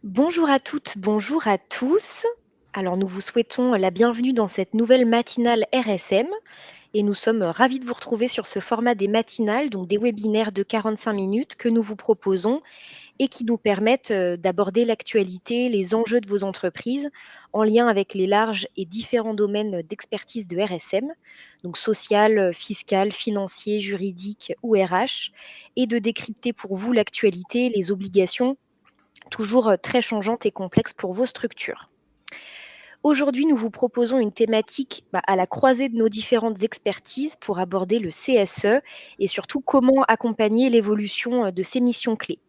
Bonjour à toutes, bonjour à tous. Alors nous vous souhaitons la bienvenue dans cette nouvelle matinale RSM et nous sommes ravis de vous retrouver sur ce format des matinales, donc des webinaires de 45 minutes que nous vous proposons et qui nous permettent d'aborder l'actualité, les enjeux de vos entreprises en lien avec les larges et différents domaines d'expertise de RSM, donc social, fiscal, financier, juridique ou RH, et de décrypter pour vous l'actualité, les obligations toujours très changeante et complexe pour vos structures. Aujourd'hui, nous vous proposons une thématique à la croisée de nos différentes expertises pour aborder le CSE et surtout comment accompagner l'évolution de ces missions clés.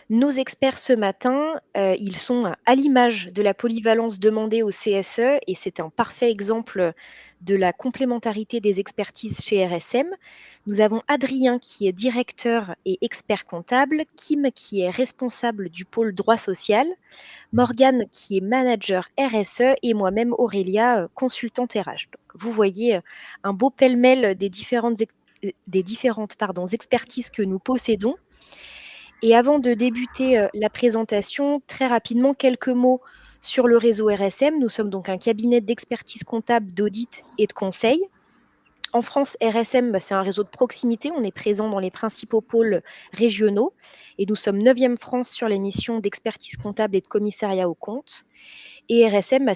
Nos experts ce matin, ils sont à l'image de la polyvalence demandée au CSE et c'est un parfait exemple de la complémentarité des expertises chez RSM. Nous avons Adrien qui est directeur et expert comptable, Kim qui est responsable du pôle droit social, Morgane qui est manager RSE et moi-même Aurélia, consultante RH. Donc, vous voyez un beau pêle-mêle des différentes, expertises que nous possédons. Et avant de débuter la présentation, très rapidement, quelques mots sur le réseau RSM. Nous sommes donc un cabinet d'expertise comptable, d'audit et de conseil. En France, RSM, c'est un réseau de proximité. On est présent dans les principaux pôles régionaux et nous sommes 9e France sur les missions d'expertise comptable et de commissariat aux comptes. Et RSM,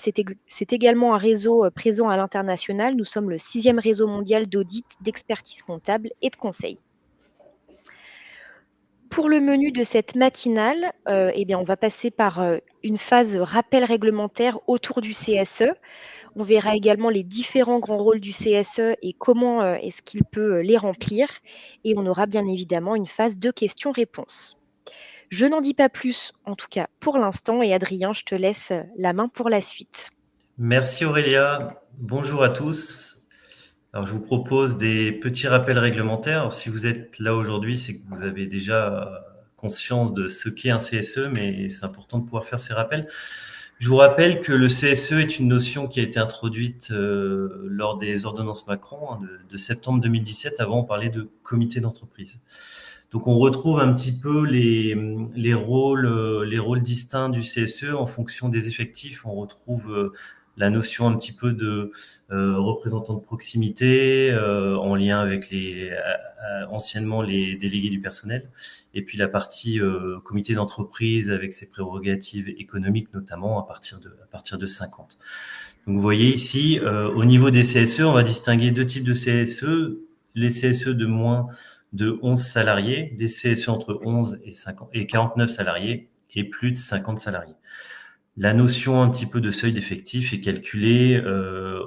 c'est également un réseau présent à l'international. Nous sommes le 6e réseau mondial d'audit, d'expertise comptable et de conseil. Pour le menu de cette matinale, on va passer par une phase rappel réglementaire autour du CSE. On verra également les différents grands rôles du CSE et comment est-ce qu'il peut les remplir. Et on aura bien évidemment une phase de questions-réponses. Je n'en dis pas plus, en tout cas pour l'instant. Et Adrien, je te laisse la main pour la suite. Merci Aurélia. Bonjour à tous. Alors, je vous propose des petits rappels réglementaires. Alors, si vous êtes là aujourd'hui, c'est que vous avez déjà conscience de ce qu'est un CSE, mais c'est important de pouvoir faire ces rappels. Je vous rappelle que le CSE est une notion qui a été introduite lors des ordonnances Macron de septembre 2017. Avant, on parlait de comité d'entreprise. Donc, on retrouve un petit peu les rôles distincts du CSE en fonction des effectifs. On retrouve la notion un petit peu de représentant de proximité en lien avec anciennement les délégués du personnel, et puis la partie comité d'entreprise avec ses prérogatives économiques notamment à partir de 50. Donc vous voyez ici au niveau des CSE, on va distinguer deux types de CSE, les CSE de moins de 11 salariés, des CSE entre 11 et 49 salariés et plus de 50 salariés. La notion un petit peu de seuil d'effectif est calculée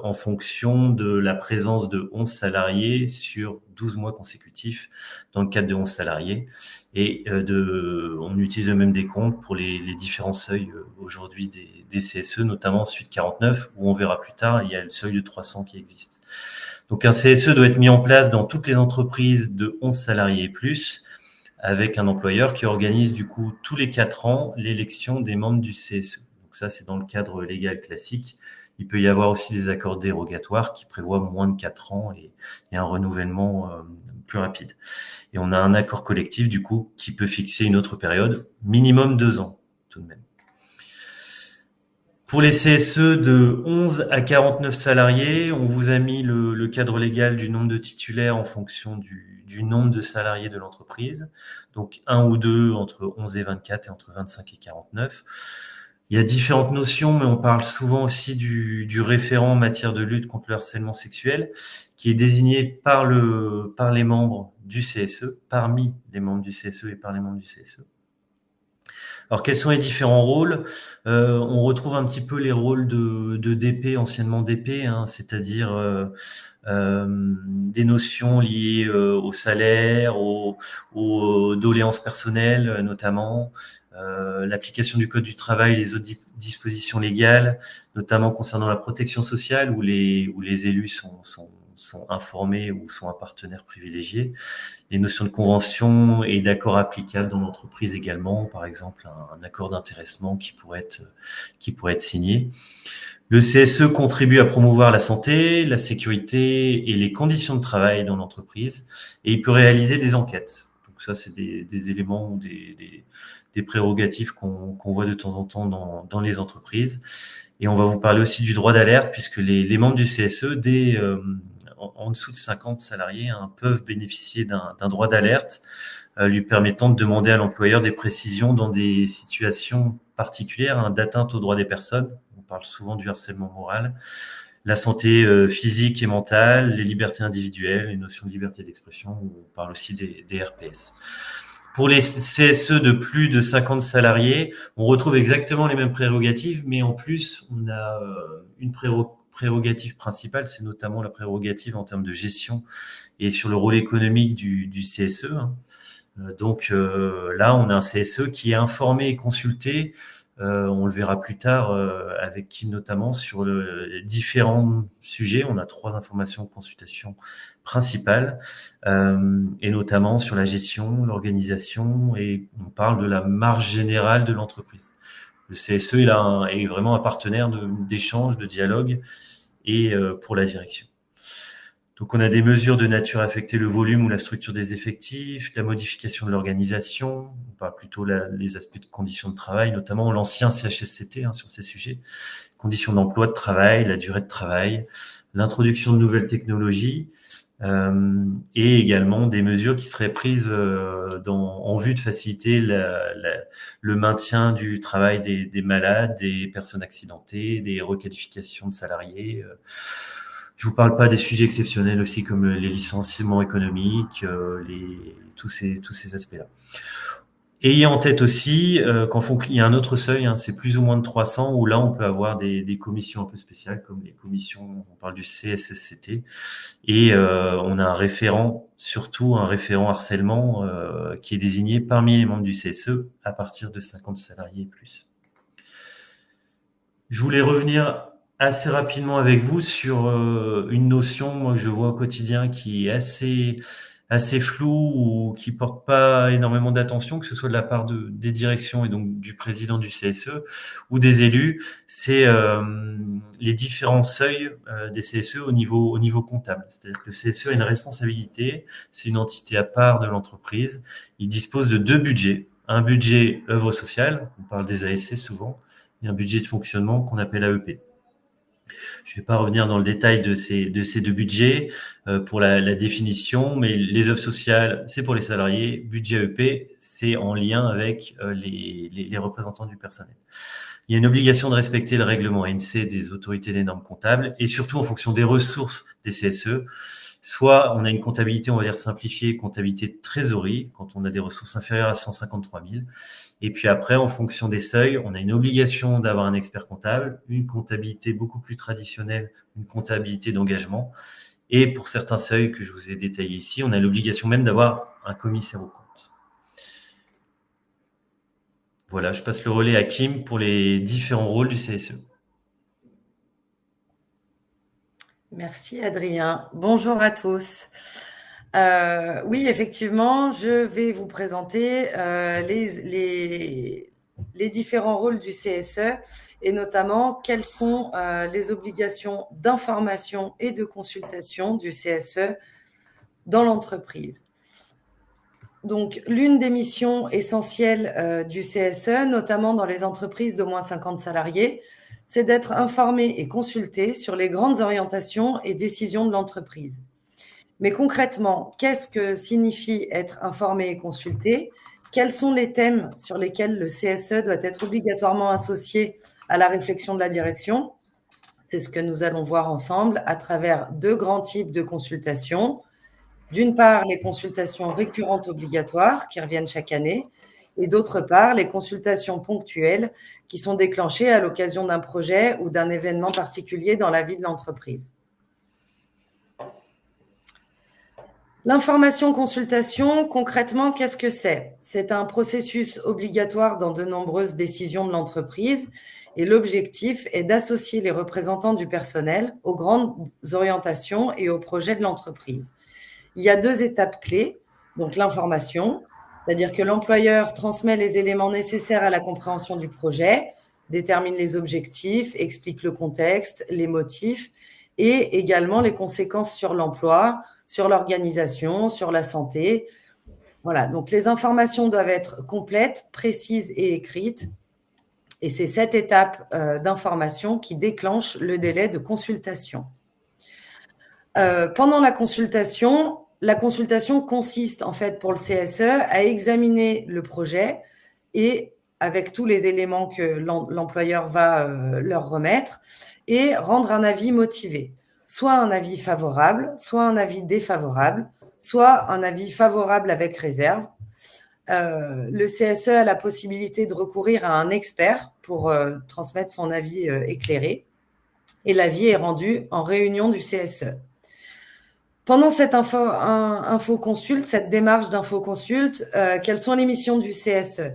en fonction de la présence de 11 salariés sur 12 mois consécutifs dans le cadre de 11 salariés. Et on utilise le même décompte pour les différents seuils aujourd'hui des CSE, notamment celui de 49, où on verra plus tard, il y a le seuil de 300 qui existe. Donc un CSE doit être mis en place dans toutes les entreprises de 11 salariés et plus, avec un employeur qui organise du coup tous les 4 ans l'élection des membres du CSE. Donc ça, c'est dans le cadre légal classique. Il peut y avoir aussi des accords dérogatoires qui prévoient moins de 4 ans et un renouvellement plus rapide. Et on a un accord collectif, du coup, qui peut fixer une autre période, minimum 2 ans, tout de même. Pour les CSE de 11 à 49 salariés, on vous a mis le cadre légal du nombre de titulaires en fonction du nombre de salariés de l'entreprise. Donc, 1 ou 2 entre 11 et 24 et entre 25 et 49. Il y a différentes notions, mais on parle souvent aussi du référent en matière de lutte contre le harcèlement sexuel, qui est désigné par les membres du CSE, parmi les membres du CSE et par les membres du CSE. Alors, quels sont les différents rôles ? On retrouve un petit peu les rôles de DP, anciennement DP, c'est-à-dire des notions liées au salaire, aux doléances personnelles notamment, l'application du Code du travail, les autres dispositions légales, notamment concernant la protection sociale, où les élus sont informés ou sont un partenaire privilégié. Les notions de convention et d'accord applicables dans l'entreprise également, par exemple un accord d'intéressement qui pourrait être signé. Le CSE contribue à promouvoir la santé, la sécurité et les conditions de travail dans l'entreprise, et il peut réaliser des enquêtes. Donc ça, c'est des éléments ou des prérogatives qu'on voit de temps en temps dans les entreprises. Et on va vous parler aussi du droit d'alerte, puisque les membres du CSE, en dessous de 50 salariés, peuvent bénéficier d'un droit d'alerte, lui permettant de demander à l'employeur des précisions dans des situations particulières, d'atteinte aux droits des personnes. On parle souvent du harcèlement moral, la santé physique et mentale, les libertés individuelles, les notions de liberté d'expression. On parle aussi des RPS. Pour les CSE de plus de 50 salariés, on retrouve exactement les mêmes prérogatives, mais en plus, on a une prérogative principale, c'est notamment la prérogative en termes de gestion et sur le rôle économique du CSE. Donc là, on a un CSE qui est informé et consulté. On le verra plus tard avec Kim notamment sur les différents sujets. On a 3 informations de consultation principales et notamment sur la gestion, l'organisation, et on parle de la marge générale de l'entreprise. Le CSE est vraiment un partenaire d'échange, de dialogue et pour la direction. Donc, on a des mesures de nature à affecter le volume ou la structure des effectifs, la modification de l'organisation, on parle plutôt les aspects de conditions de travail, notamment l'ancien CHSCT sur ces sujets, conditions d'emploi, de travail, la durée de travail, l'introduction de nouvelles technologies et également des mesures qui seraient prises en vue de faciliter le maintien du travail des malades, des personnes accidentées, des requalifications de salariés. Je vous parle pas des sujets exceptionnels aussi comme les licenciements économiques, tous ces aspects-là. Ayez en tête aussi il y a un autre seuil, c'est plus ou moins de 300, où là on peut avoir des commissions un peu spéciales comme les commissions, on parle du CSSCT, et on a surtout un référent harcèlement qui est désigné parmi les membres du CSE à partir de 50 salariés et plus. Je voulais revenir assez rapidement avec vous sur une notion, moi, que je vois au quotidien qui est assez floue ou qui porte pas énormément d'attention, que ce soit de la part des directions et donc du président du CSE ou des élus, c'est les différents seuils des CSE au niveau comptable. C'est-à-dire que le CSE a une responsabilité, c'est une entité à part de l'entreprise. Il dispose de 2 budgets. Un budget œuvre sociale, on parle des ASC souvent, et un budget de fonctionnement qu'on appelle AEP. Je ne vais pas revenir dans le détail de ces 2 budgets pour la définition, mais les œuvres sociales, c'est pour les salariés. Budget AEP, c'est en lien avec les représentants du personnel. Il y a une obligation de respecter le règlement ANC des autorités des normes comptables et surtout en fonction des ressources des CSE. Soit on a une comptabilité, on va dire simplifiée, comptabilité de trésorerie, quand on a des ressources inférieures à 153 000. Et puis après, en fonction des seuils, on a une obligation d'avoir un expert comptable, une comptabilité beaucoup plus traditionnelle, une comptabilité d'engagement. Et pour certains seuils que je vous ai détaillés ici, on a l'obligation même d'avoir un commissaire aux comptes. Voilà, je passe le relais à Kim pour les différents rôles du CSE. Merci Adrien. Bonjour à tous. Oui, effectivement, je vais vous présenter les différents rôles du CSE et notamment quelles sont les obligations d'information et de consultation du CSE dans l'entreprise. Donc, l'une des missions essentielles du CSE, notamment dans les entreprises d'au moins 50 salariés, c'est d'être informé et consulté sur les grandes orientations et décisions de l'entreprise. Mais concrètement, qu'est-ce que signifie être informé et consulté? Quels sont les thèmes sur lesquels le CSE doit être obligatoirement associé à la réflexion de la direction? C'est ce que nous allons voir ensemble à travers 2 grands types de consultations. D'une part, les consultations récurrentes obligatoires qui reviennent chaque année, et d'autre part, les consultations ponctuelles qui sont déclenchées à l'occasion d'un projet ou d'un événement particulier dans la vie de l'entreprise. L'information consultation, concrètement, qu'est-ce que c'est? C'est un processus obligatoire dans de nombreuses décisions de l'entreprise et l'objectif est d'associer les représentants du personnel aux grandes orientations et aux projets de l'entreprise. Il y a 2 étapes clés, donc l'information, c'est-à-dire que l'employeur transmet les éléments nécessaires à la compréhension du projet, détermine les objectifs, explique le contexte, les motifs et également les conséquences sur l'emploi, sur l'organisation, sur la santé. Voilà, donc les informations doivent être complètes, précises et écrites. Et c'est cette étape d'information qui déclenche le délai de consultation. Pendant la consultation consiste en fait pour le CSE à examiner le projet et avec tous les éléments que l'employeur va leur remettre et rendre un avis motivé. Soit un avis favorable, soit un avis défavorable, soit un avis favorable avec réserve. Le CSE a la possibilité de recourir à un expert pour transmettre son avis éclairé et l'avis est rendu en réunion du CSE. Pendant cette infoconsulte, cette démarche d'infoconsulte, quelles sont les missions du CSE ?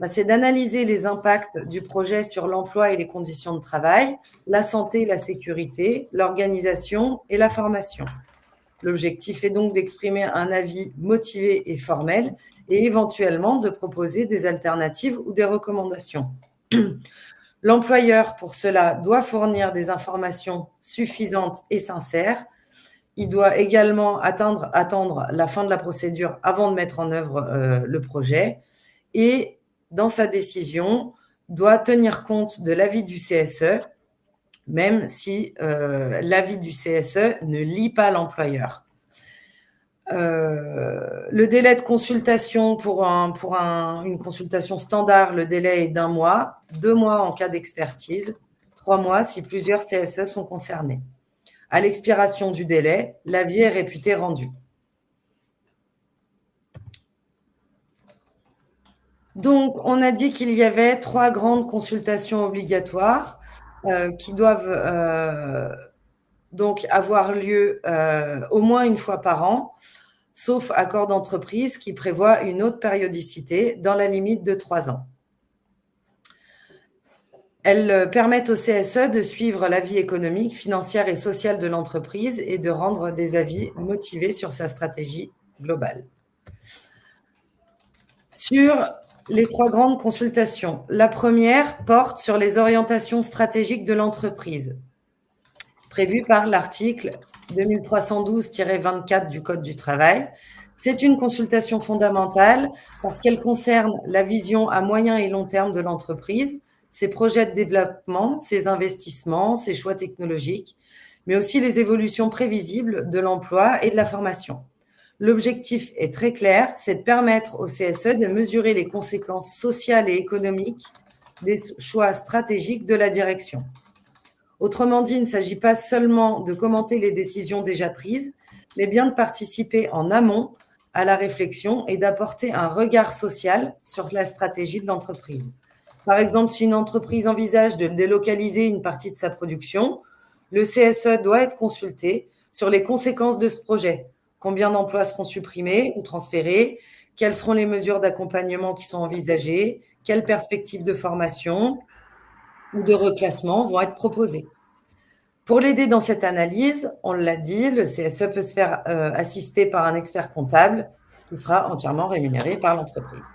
C'est d'analyser les impacts du projet sur l'emploi et les conditions de travail, la santé, la sécurité, l'organisation et la formation. L'objectif est donc d'exprimer un avis motivé et formel et éventuellement de proposer des alternatives ou des recommandations. L'employeur, pour cela, doit fournir des informations suffisantes et sincères. Il doit également attendre la fin de la procédure avant de mettre en œuvre le projet et, dans sa décision, doit tenir compte de l'avis du CSE, même si l'avis du CSE ne lie pas l'employeur. Le délai de consultation pour une consultation standard, le délai est d'1 mois, 2 mois en cas d'expertise, 3 mois si plusieurs CSE sont concernés. À l'expiration du délai, l'avis est réputé rendu. Donc, on a dit qu'il y avait 3 grandes consultations obligatoires qui doivent donc avoir lieu au moins une fois par an, sauf accord d'entreprise qui prévoit une autre périodicité dans la limite de 3 ans. Elles permettent au CSE de suivre la vie économique, financière et sociale de l'entreprise et de rendre des avis motivés sur sa stratégie globale. Sur les 3 grandes consultations, la première porte sur les orientations stratégiques de l'entreprise, prévues par l'article 2312-24 du Code du travail. C'est une consultation fondamentale parce qu'elle concerne la vision à moyen et long terme de l'entreprise, ses projets de développement, ses investissements, ses choix technologiques, mais aussi les évolutions prévisibles de l'emploi et de la formation. L'objectif est très clair, c'est de permettre au CSE de mesurer les conséquences sociales et économiques des choix stratégiques de la direction. Autrement dit, il ne s'agit pas seulement de commenter les décisions déjà prises, mais bien de participer en amont à la réflexion et d'apporter un regard social sur la stratégie de l'entreprise. Par exemple, si une entreprise envisage de délocaliser une partie de sa production, le CSE doit être consulté sur les conséquences de ce projet. Combien d'emplois seront supprimés ou transférés? Quelles seront les mesures d'accompagnement qui sont envisagées? Quelles perspectives de formation ou de reclassement vont être proposées? Pour l'aider dans cette analyse, on l'a dit, le CSE peut se faire assister par un expert comptable qui sera entièrement rémunéré par l'entreprise.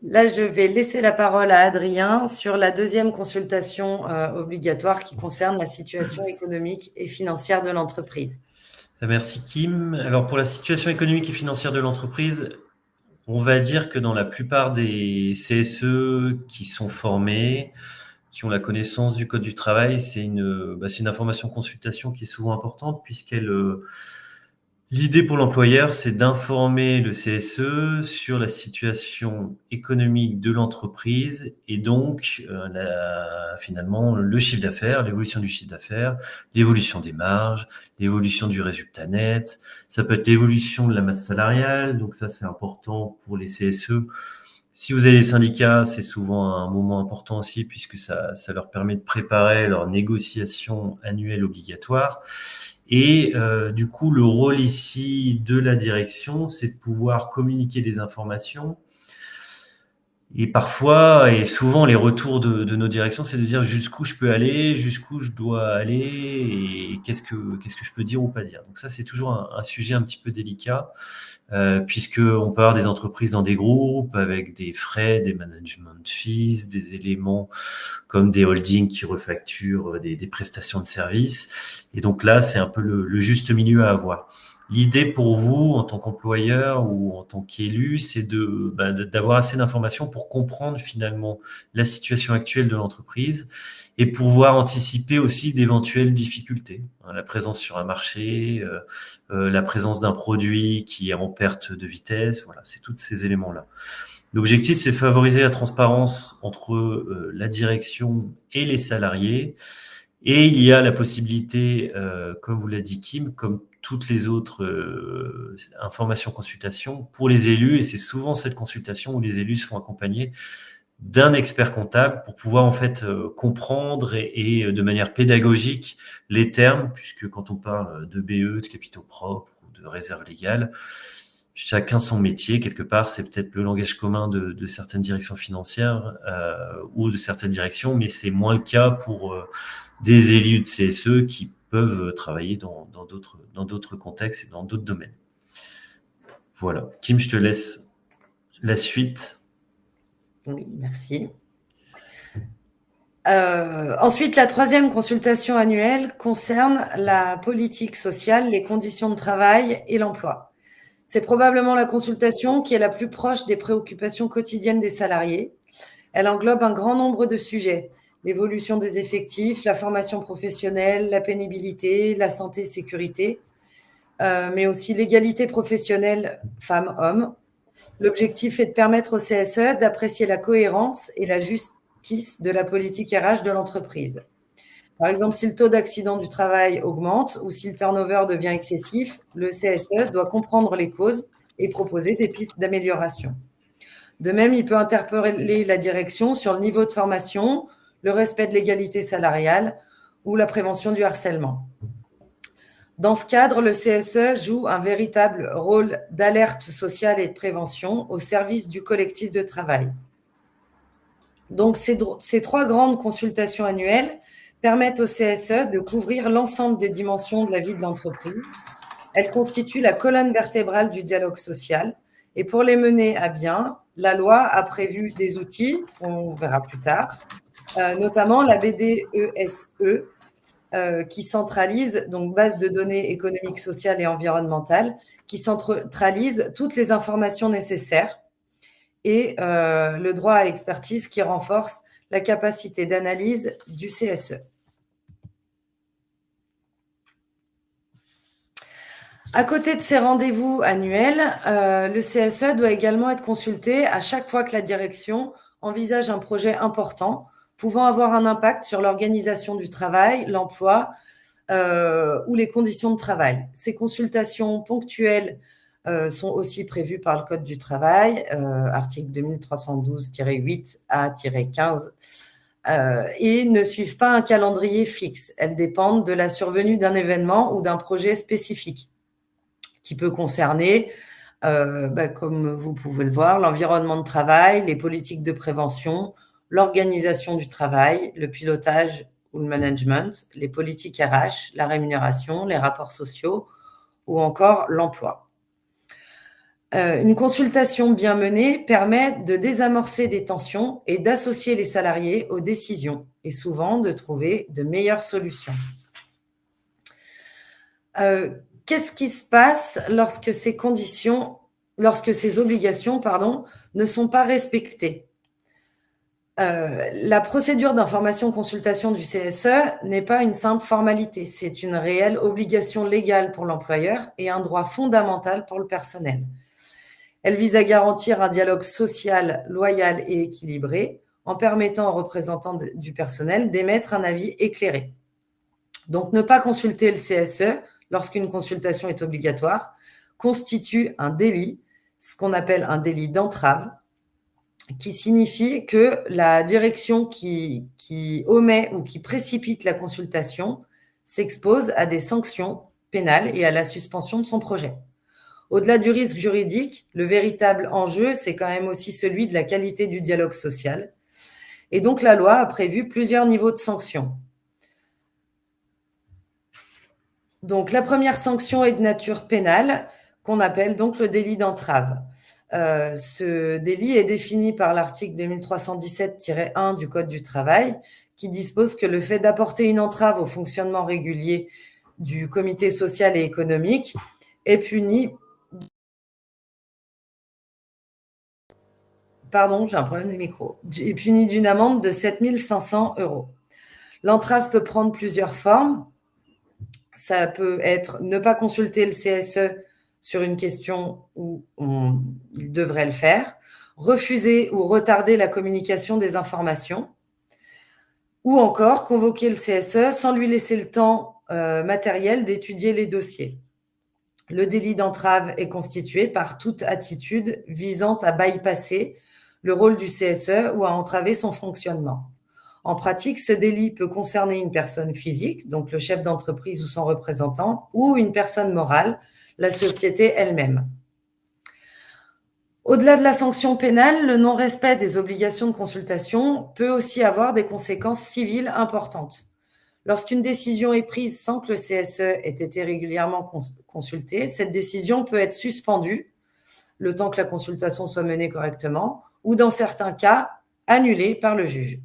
Là, je vais laisser la parole à Adrien sur la deuxième consultation obligatoire qui concerne la situation économique et financière de l'entreprise. Merci Kim. Alors pour la situation économique et financière de l'entreprise, on va dire que dans la plupart des CSE qui sont formés, qui ont la connaissance du Code du travail, c'est une information consultation qui est souvent importante puisqu'elle... L'idée pour l'employeur, c'est d'informer le CSE sur la situation économique de l'entreprise et donc finalement le chiffre d'affaires, l'évolution du chiffre d'affaires, l'évolution des marges, l'évolution du résultat net. Ça peut être l'évolution de la masse salariale, donc ça c'est important pour les CSE. Si vous avez des syndicats, c'est souvent un moment important aussi puisque ça leur permet de préparer leurs négociations annuelles obligatoires. Et du coup, le rôle ici de la direction, c'est de pouvoir communiquer des informations. Et parfois, et souvent, les retours de nos directions, c'est de dire jusqu'où je peux aller, jusqu'où je dois aller, et qu'est-ce que je peux dire ou pas dire. Donc ça, c'est toujours un sujet un petit peu délicat, puisqu'on peut avoir des entreprises dans des groupes avec des frais, des management fees, des éléments comme des holdings qui refacturent des prestations de services. Et donc là, c'est un peu le juste milieu à avoir. L'idée pour vous, en tant qu'employeur ou en tant qu'élu, c'est d'avoir assez d'informations pour comprendre finalement la situation actuelle de l'entreprise et pouvoir anticiper aussi d'éventuelles difficultés. La présence sur un marché, la présence d'un produit qui est en perte de vitesse, voilà, c'est tous ces éléments-là. L'objectif, c'est favoriser la transparence entre la direction et les salariés. Et il y a la possibilité, comme vous l'a dit Kim, comme toutes les autres informations, consultations pour les élus, et c'est souvent cette consultation où les élus se font accompagner d'un expert comptable pour pouvoir en fait comprendre et de manière pédagogique les termes, puisque quand on parle de BE, de capitaux propres ou de réserve légale, chacun son métier, quelque part, c'est peut-être le langage commun de certaines directions financières ou de certaines directions, mais c'est moins le cas pour des élus de CSE qui peuvent travailler dans d'autres contextes et dans d'autres domaines. Voilà. Kim, je te laisse la suite. Oui, merci. Ensuite, la troisième consultation annuelle concerne la politique sociale, les conditions de travail et l'emploi. C'est probablement la consultation qui est la plus proche des préoccupations quotidiennes des salariés. Elle englobe un grand nombre de sujets: l'évolution des effectifs, la formation professionnelle, la pénibilité, la santé et sécurité, mais aussi l'égalité professionnelle femmes-hommes. L'objectif est de permettre au CSE d'apprécier la cohérence et la justice de la politique RH de l'entreprise. Par exemple, si le taux d'accident du travail augmente ou si le turnover devient excessif, le CSE doit comprendre les causes et proposer des pistes d'amélioration. De même, il peut interpeller la direction sur le niveau de formation, le respect de l'égalité salariale ou la prévention du harcèlement. Dans ce cadre, le CSE joue un véritable rôle d'alerte sociale et de prévention au service du collectif de travail. Donc, ces trois grandes consultations annuelles permettent au CSE de couvrir l'ensemble des dimensions de la vie de l'entreprise. Elles constituent la colonne vertébrale du dialogue social. Et pour les mener à bien, la loi a prévu des outils, on verra plus tard, notamment la BDESE, qui centralise, donc base de données économiques, sociales et environnementales, qui centralise toutes les informations nécessaires, et le droit à l'expertise qui renforce la capacité d'analyse du CSE. À côté de ces rendez-vous annuels, le CSE doit également être consulté à chaque fois que la direction envisage un projet important pouvant avoir un impact sur l'organisation du travail, l'emploi ou les conditions de travail. Ces consultations ponctuelles sont aussi prévues par le Code du travail, article 2312-8A-15, et ne suivent pas un calendrier fixe. Elles dépendent de la survenue d'un événement ou d'un projet spécifique qui peut concerner, comme vous pouvez le voir, l'environnement de travail, les politiques de prévention, l'organisation du travail, le pilotage ou le management, les politiques RH, la rémunération, les rapports sociaux ou encore l'emploi. Une consultation bien menée permet de désamorcer des tensions et d'associer les salariés aux décisions et souvent de trouver de meilleures solutions. Qu'est-ce qui se passe lorsque ces obligations, ne sont pas respectées ? La procédure d'information-consultation du CSE n'est pas une simple formalité, c'est une réelle obligation légale pour l'employeur et un droit fondamental pour le personnel. Elle vise à garantir un dialogue social, loyal et équilibré en permettant aux représentants du personnel d'émettre un avis éclairé. Donc, ne pas consulter le CSE lorsqu'une consultation est obligatoire constitue un délit, ce qu'on appelle un délit d'entrave, qui signifie que la direction qui omet ou qui précipite la consultation s'expose à des sanctions pénales et à la suspension de son projet. Au-delà du risque juridique, le véritable enjeu, c'est quand même aussi celui de la qualité du dialogue social. Et donc, la loi a prévu plusieurs niveaux de sanctions. Donc, la première sanction est de nature pénale, qu'on appelle donc le délit d'entrave. Ce délit est défini par l'article 2317-1 du Code du travail, qui dispose que le fait d'apporter une entrave au fonctionnement régulier du comité social et économique est puni. Pardon, j'ai un problème de micro. Est puni d'une amende de 7 500 €. L'entrave peut prendre plusieurs formes. Ça peut être ne pas consulter le CSE sur une question où il devrait le faire, refuser ou retarder la communication des informations, ou encore convoquer le CSE sans lui laisser le temps matériel d'étudier les dossiers. Le délit d'entrave est constitué par toute attitude visant à bypasser le rôle du CSE ou à entraver son fonctionnement. En pratique, ce délit peut concerner une personne physique, donc le chef d'entreprise ou son représentant, ou une personne morale, la société elle-même. Au-delà de la sanction pénale, le non-respect des obligations de consultation peut aussi avoir des conséquences civiles importantes. Lorsqu'une décision est prise sans que le CSE ait été régulièrement consulté, cette décision peut être suspendue le temps que la consultation soit menée correctement, ou dans certains cas, annulée par le juge.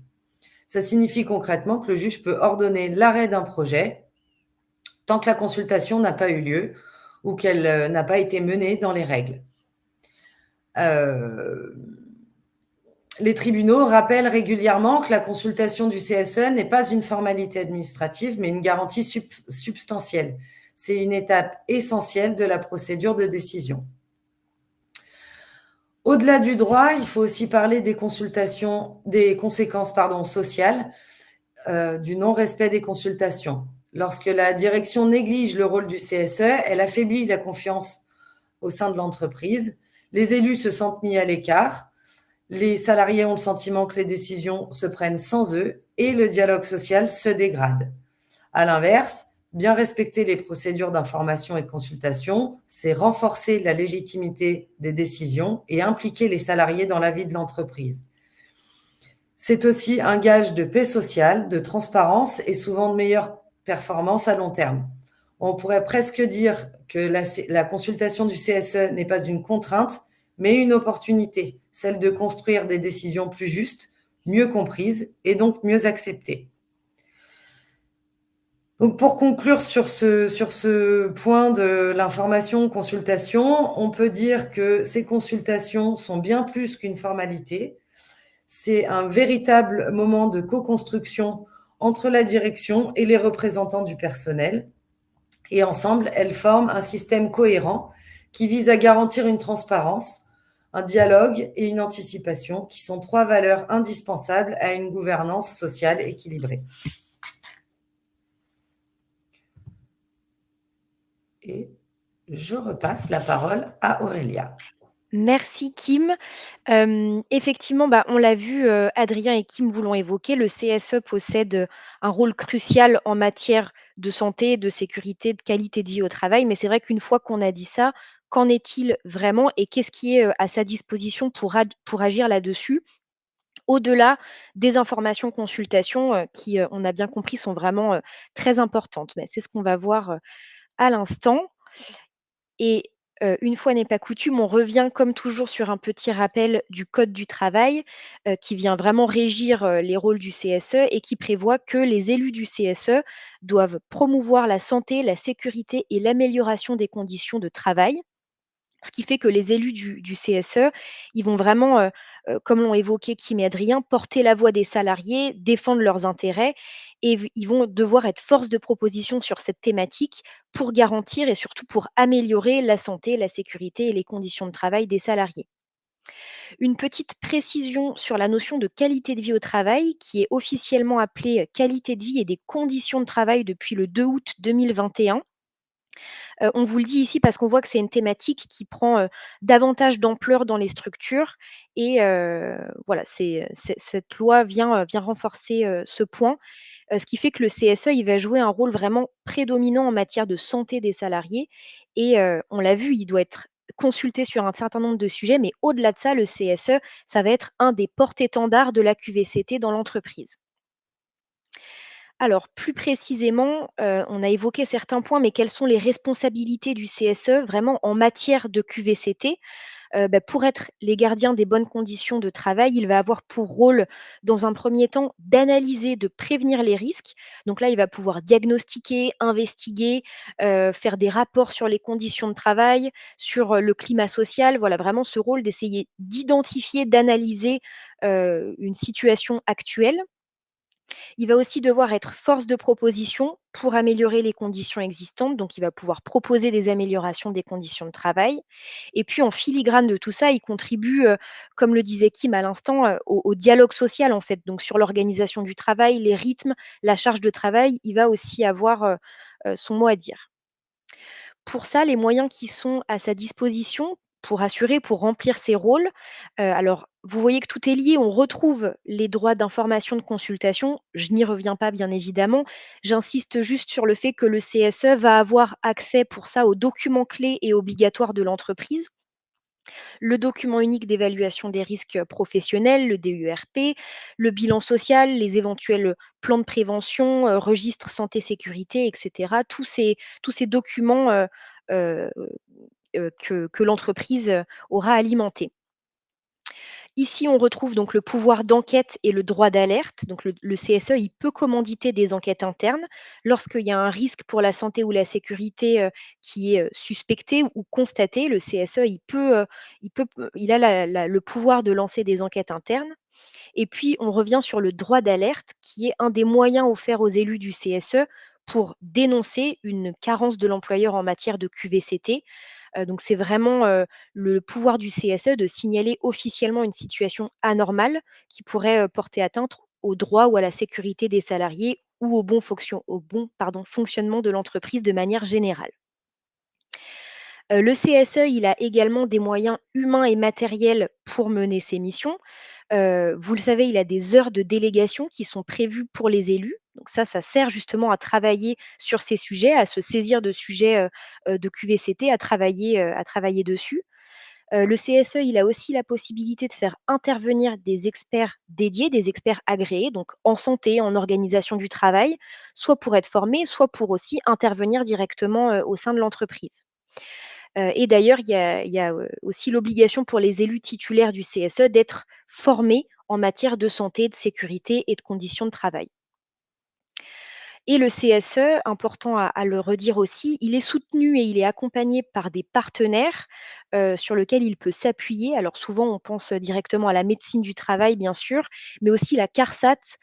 Ça signifie concrètement que le juge peut ordonner l'arrêt d'un projet tant que la consultation n'a pas eu lieu ou qu'elle n'a pas été menée dans les règles. Les tribunaux rappellent régulièrement que la consultation du CSE n'est pas une formalité administrative, mais une garantie substantielle. C'est une étape essentielle de la procédure de décision. Au-delà du droit, il faut aussi parler des conséquences sociales du non-respect des consultations. Lorsque la direction néglige le rôle du CSE, elle affaiblit la confiance au sein de l'entreprise. Les élus se sentent mis à l'écart. Les salariés ont le sentiment que les décisions se prennent sans eux et le dialogue social se dégrade. À l'inverse, bien respecter les procédures d'information et de consultation, c'est renforcer la légitimité des décisions et impliquer les salariés dans la vie de l'entreprise. C'est aussi un gage de paix sociale, de transparence et souvent de meilleure performance à long terme. On pourrait presque dire que la consultation du CSE n'est pas une contrainte, mais une opportunité, celle de construire des décisions plus justes, mieux comprises et donc mieux acceptées. Donc pour conclure sur ce point de l'information-consultation, on peut dire que ces consultations sont bien plus qu'une formalité. C'est un véritable moment de co-construction entre la direction et les représentants du personnel. Et ensemble, elles forment un système cohérent qui vise à garantir une transparence, un dialogue et une anticipation qui sont 3 valeurs indispensables à une gouvernance sociale équilibrée. Et je repasse la parole à Aurélia. Merci Kim. Effectivement, on l'a vu, Adrien et Kim vous l'ont évoqué, le CSE possède un rôle crucial en matière de santé, de sécurité, de qualité de vie au travail. Mais c'est vrai qu'une fois qu'on a dit ça, qu'en est-il vraiment et qu'est-ce qui est, à sa disposition pour agir là-dessus? Au-delà des informations consultations, qui, on a bien compris, sont vraiment, très importantes. Mais c'est ce qu'on va voir, à l'instant. Et une fois n'est pas coutume, on revient comme toujours sur un petit rappel du code du travail, qui vient vraiment régir, les rôles du CSE et qui prévoit que les élus du CSE doivent promouvoir la santé, la sécurité et l'amélioration des conditions de travail. Ce qui fait que les élus du CSE, ils vont vraiment, comme l'ont évoqué Kim et Adrien, porter la voix des salariés, défendre leurs intérêts et ils vont devoir être force de proposition sur cette thématique pour garantir et surtout pour améliorer la santé, la sécurité et les conditions de travail des salariés. Une petite précision sur la notion de qualité de vie au travail qui est officiellement appelée, qualité de vie et des conditions de travail depuis le 2 août 2021. On vous le dit ici parce qu'on voit que c'est une thématique qui prend, davantage d'ampleur dans les structures et voilà, cette loi vient renforcer, ce point, ce qui fait que le CSE, il va jouer un rôle vraiment prédominant en matière de santé des salariés et on l'a vu, il doit être consulté sur un certain nombre de sujets, mais au-delà de ça, le CSE, ça va être un des porte-étendards de la QVCT dans l'entreprise. Alors plus précisément, on a évoqué certains points, mais quelles sont les responsabilités du CSE vraiment en matière de QVCT? Pour être les gardiens des bonnes conditions de travail, il va avoir pour rôle, dans un premier temps, d'analyser, de prévenir les risques. Donc là, il va pouvoir diagnostiquer, investiguer, faire des rapports sur les conditions de travail, sur, le climat social. Voilà, vraiment ce rôle d'essayer d'identifier, d'analyser, une situation actuelle. Il va aussi devoir être force de proposition pour améliorer les conditions existantes, donc il va pouvoir proposer des améliorations des conditions de travail. Et puis en filigrane de tout ça, il contribue, comme le disait Kim à l'instant, au dialogue social en fait, donc sur l'organisation du travail, les rythmes, la charge de travail, il va aussi avoir, son mot à dire. Pour ça, les moyens qui sont à sa disposition pour assurer, pour remplir ses rôles, alors vous voyez que tout est lié. On retrouve les droits d'information, de consultation. Je n'y reviens pas bien évidemment. J'insiste juste sur le fait que le CSE va avoir accès pour ça aux documents clés et obligatoires de l'entreprise. Le document unique d'évaluation des risques professionnels, le DURP, le bilan social, les éventuels plans de prévention, registre santé-sécurité, et cetera. Tous ces documents, heu que l'entreprise, aura alimentés. Ici, on retrouve donc le pouvoir d'enquête et le droit d'alerte. Donc le CSE, il peut commanditer des enquêtes internes lorsqu'il y a un risque pour la santé ou la sécurité, qui est, suspecté ou constaté. Le CSE, il a le pouvoir de lancer des enquêtes internes. Et puis, on revient sur le droit d'alerte, qui est un des moyens offerts aux élus du CSE pour dénoncer une carence de l'employeur en matière de QVCT. Donc c'est vraiment, le pouvoir du CSE de signaler officiellement une situation anormale qui pourrait, porter atteinte aux droits ou à la sécurité des salariés ou fonctionnement de l'entreprise de manière générale. Le CSE, il a également des moyens humains et matériels pour mener ses missions. Vous le savez, il a des heures de délégation qui sont prévues pour les élus. Donc ça sert justement à travailler sur ces sujets, à se saisir de sujets, de QVCT, à travailler dessus. Le CSE, il a aussi la possibilité de faire intervenir des experts dédiés, des experts agréés, donc en santé, en organisation du travail, soit pour être formés, soit pour aussi intervenir directement, au sein de l'entreprise. Et d'ailleurs, il y a aussi l'obligation pour les élus titulaires du CSE d'être formés en matière de santé, de sécurité et de conditions de travail. Et le CSE, important à le redire aussi, il est soutenu et il est accompagné par des partenaires, sur lesquels il peut s'appuyer. Alors souvent, on pense directement à la médecine du travail, bien sûr, mais aussi la CARSAT,